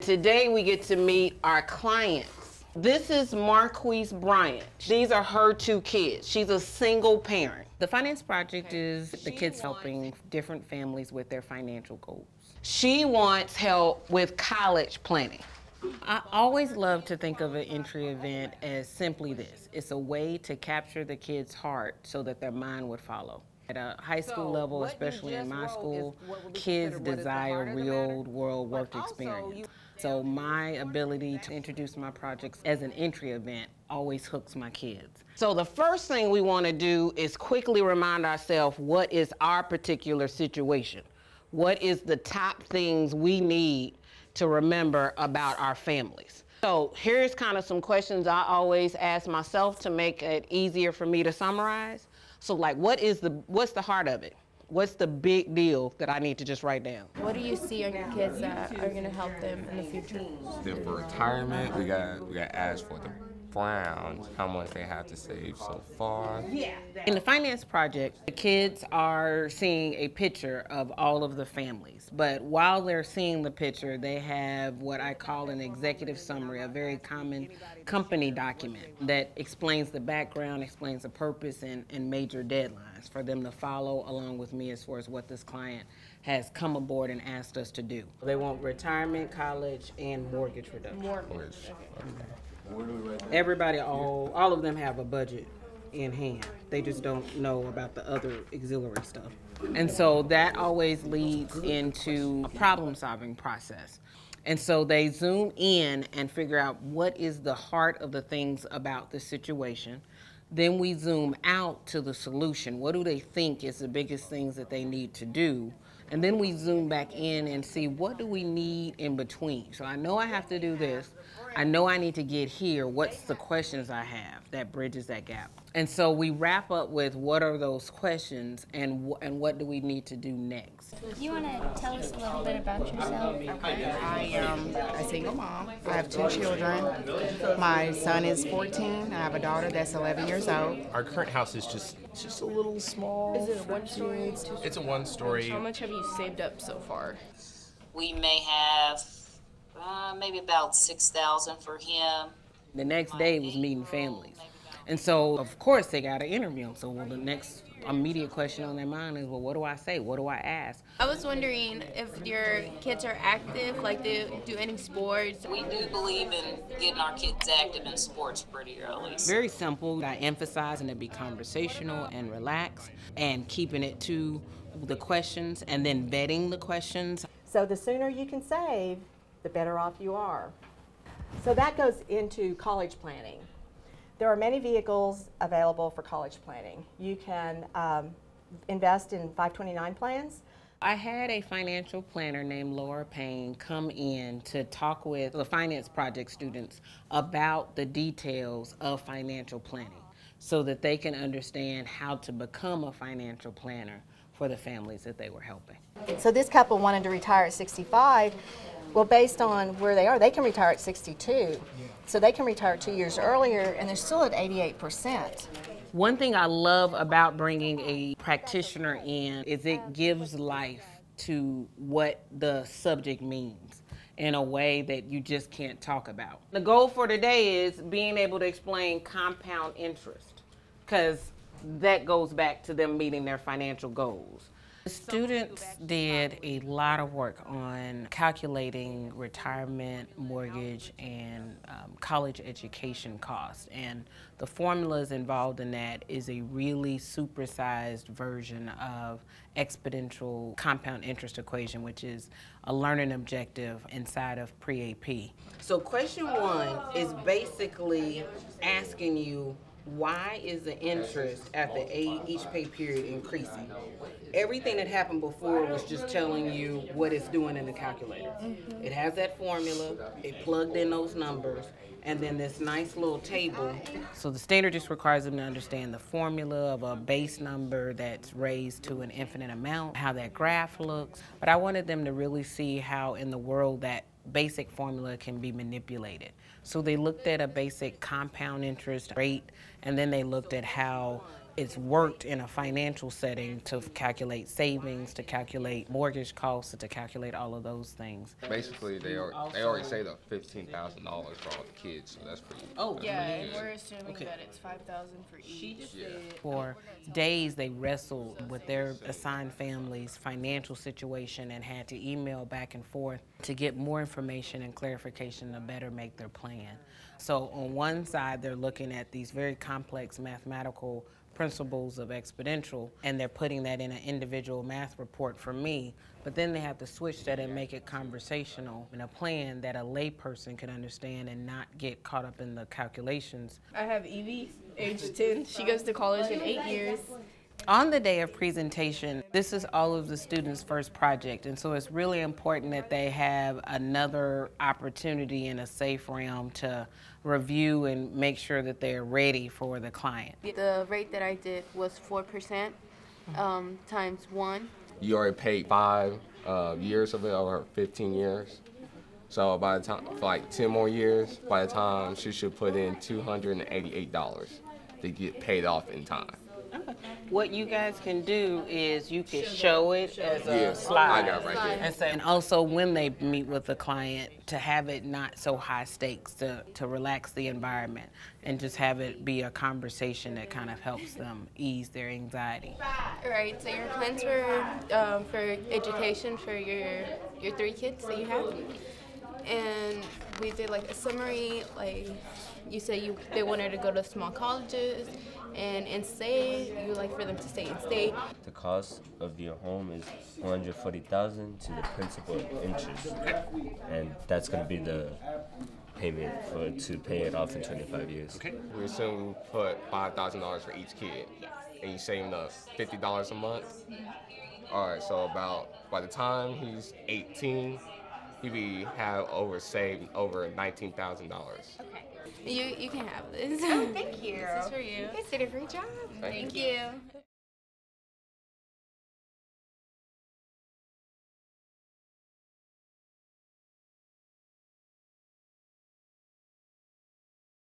Today we get to meet our clients. This is Marquise Bryant. These are her two kids. She's a single parent. The Finance Project is the kids helping different families with their financial goals. She wants help with college planning. I always love to think of an entry event as simply this. It's a way to capture the kids' heart so that their mind would follow. At a high school level, especially in my school, kids desire real-world work experience. So my ability to introduce my projects as an entry event always hooks my kids. So the first thing we want to do is quickly remind ourselves what is our particular situation. What is the top things we need to remember about our families? So here's kind of some questions I always ask myself to make it easier for me to summarize. So like, what's the heart of it? What's the big deal that I need to just write down? What do you see on your kids that are going to help them in the future? Then for retirement, we got asked for the Browns, how much they have to save so far. In the Finance Project, the kids are seeing a picture of all of the families. But while they're seeing the picture, they have what I call an executive summary, a very common company document that explains the background, explains the purpose, and major deadlines for them to follow along with me as far as what this client has come aboard and asked us to do. They want retirement, college, and mortgage reduction. Mortgage. Everybody, all of them have a budget in hand. They just don't know about the other auxiliary stuff. And so that always leads into a problem-solving process. And so they zoom in and figure out what is the heart of the things about the situation. Then we zoom out to the solution. What do they think is the biggest things that they need to do? And then we zoom back in and see what do we need in between. So I know I have to do this. I know I need to get here. What's the questions I have that bridges that gap? And so we wrap up with what are those questions and what do we need to do next? You want to tell us a little bit about yourself? Okay, I am a single mom. I have 2 children. My son is 14. I have a daughter that's 11 years old. Our current house is just a little small. Is it a one-story? It's a one-story. How much have you saved up so far? We may have maybe about $6,000 for him. The next day was meeting families. And so, of course, they got to interview them. So the next immediate question on their mind is, well, what do I say? What do I ask? I was wondering if your kids are active, like they do any sports. We do believe in getting our kids active in sports pretty early. Very simple. I emphasize and it be conversational and relaxed and keeping it to the questions and then vetting the questions. So the sooner you can save, the better off you are. So that goes into college planning. There are many vehicles available for college planning. You can invest in 529 plans. I had a financial planner named Laura Payne come in to talk with the Finance Project students about the details of financial planning so that they can understand how to become a financial planner for the families that they were helping. So this couple wanted to retire at 65. Well, based on where they are, they can retire at 62. So they can retire 2 years earlier, and they're still at 88%. One thing I love about bringing a practitioner in is it gives life to what the subject means in a way that you just can't talk about. The goal for today is being able to explain compound interest, because that goes back to them meeting their financial goals. The students did a lot of work on calculating retirement, mortgage, and college education costs. And the formulas involved in that is a really supersized version of exponential compound interest equation, which is a learning objective inside of pre-AP. So question 1 is basically asking you, why is the interest after each pay period increasing? Everything that happened before was just telling you what it's doing in the calculator. It has that formula, it plugged in those numbers, and then this nice little table. So the standard just requires them to understand the formula of a base number that's raised to an infinite amount, how that graph looks. But I wanted them to really see how in the world that basic formula can be manipulated. So they looked at a basic compound interest rate, and then they looked at how it's worked in a financial setting to calculate savings, to calculate mortgage costs, to calculate all of those things. Basically, they already say the $15,000 for all the kids, so that's pretty. Oh, Yeah, pretty and good. we're assuming that it's 5,000 for each. For days, they wrestled with their assigned family's financial situation and had to email back and forth to get more information and clarification to better make their plan. So on one side, they're looking at these very complex mathematical principles of exponential, and they're putting that in an individual math report for me, but then they have to switch that and make it conversational in a plan that a layperson can understand and not get caught up in the calculations. I have Evie, age 10. She goes to college in 8 years. On the day of presentation, this is all of the students' first project, and so it's really important that they have another opportunity in a safe realm to review and make sure that they're ready for the client. The rate that I did was 4% times 1. You already paid 5 years of it, or 15 years. So by the time, for like 10 more years, by the time she should put in $288 to get paid off in time. What you guys can do is you can show it as a slide. I got it right there. And also when they meet with the client, to have it not so high stakes, to relax the environment and just have it be a conversation that kind of helps them ease their anxiety. All right, so your plans for education for your 3 kids that you have. And we did like a summary, like you said they wanted to go to small colleges and in state, you would like for them to stay in state. The cost of your home is $140,000 to the principal and interest, and that's going to be the payment to pay it off in 25 years. Okay. We assume we put $5,000 for each kid, and you save them $50 a month. All right, so about by the time he's 18, he have saved over $19,000. Okay. You can have this. Oh, thank you. This is for you. You guys did a great job. Thank you.